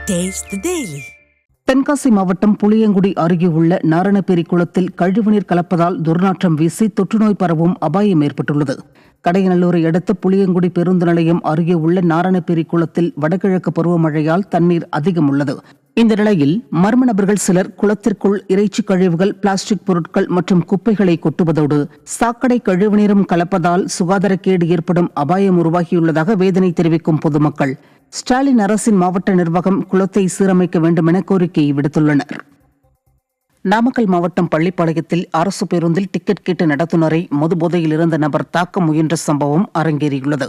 Taste the Daily. Tenkasi மாவட்டம் புளியங்குடி அருகே உள்ள நாரணப்பேரி குளத்தில் கழிவுநீர் கலப்பதால் துர்நாற்றம் வீசி தொற்றுநோய் பரவும் அபாயம் ஏற்பட்டுள்ளது. கடையநல்லூரை அடுத்த புளியங்குடி பேருந்து நிலையம் அருகே உள்ள நாரணப்பேரி குளத்தில் வடகிழக்கு பருவமழையால் தண்ணீர் அதிகம் உள்ளது. இந்த நிலையில் மர்ம நபர்கள் சிலர் குளத்திற்குள் இறைச்சி கழிவுகள், பிளாஸ்டிக் பொருட்கள் மற்றும் குப்பைகளை கொட்டுவதோடு சாக்கடை கழிவுநீரும் கலப்பதால் சுகாதாரக்கேடு ஏற்படும் அபாயம் உருவாகியுள்ளதாக வேதனை தெரிவிக்கும் பொதுமக்கள் ஸ்டாலின் அரசின் மாவட்ட நிர்வாகம் குளத்தை சீரமைக்க வேண்டும் என கோரிக்கை விடுத்துள்ளனர். நாமக்கல் மாவட்டம் பள்ளிப்பாளையத்தில் அரசு பேருந்தில் டிக்கெட் கேட்ட நடத்துனரை மதுபோதையில் இருந்த நபர் தாக்க முயன்ற சம்பவம் அரங்கேறியுள்ளது.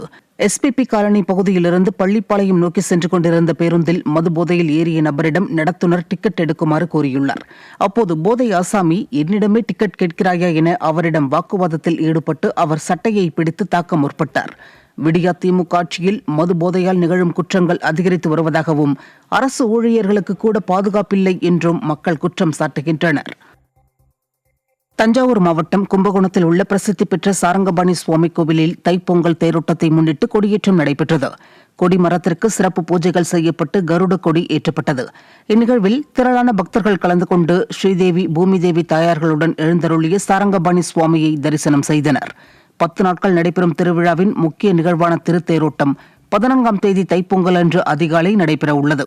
SPP காலனி பகுதியிலிருந்து பள்ளிப்பாளையம் நோக்கி சென்று கொண்டிருந்த பேருந்தில் மதுபோதையில் ஏறிய நபரிடம் நடத்துனர் டிக்கெட் எடுக்குமாறு கோரியுள்ளார். அப்போது போதை ஆசாமி, என்னிடமே டிக்கெட் கேட்கிறாயா என அவரிடம் வாக்குவாதத்தில் ஈடுபட்டு அவர் சட்டையை பிடித்து தாக்க முற்பட்டார். விடியா திமுக ஆட்சியில் மது போதையால் நிகழும் குற்றங்கள் அதிகரித்து வருவதாகவும் அரசு ஊழியர்களுக்கு கூட பாதுகாப்பில்லை என்றும் மக்கள் குற்றம் சாட்டுகின்றனர். தஞ்சாவூர் மாவட்டம் கும்பகோணத்தில் உள்ள பிரசித்தி பெற்ற சாரங்கபாணி சுவாமி கோவிலில் தைப்பொங்கல் தேரோட்டத்தை முன்னிட்டு கொடியேற்றம் நடைபெற்றது. கொடிமரத்திற்கு சிறப்பு பூஜைகள் செய்யப்பட்டு கருட கொடி ஏற்றப்பட்டது. இந்நிகழ்வில் திரளான பக்தர்கள் கலந்து கொண்டு ஸ்ரீதேவி, பூமிதேவி தாயார்களுடன் எழுந்தருளிய சாரங்கபாணி சுவாமியை தரிசனம் செய்தனர். 10 நாட்கள் நடைபெறும் திருவிழாவின் முக்கிய நிகழ்வான திருத்தேரோட்டம் 14ஆம் தேதி தைப்பொங்கல் அன்று அதிகாலை நடைபெற உள்ளது.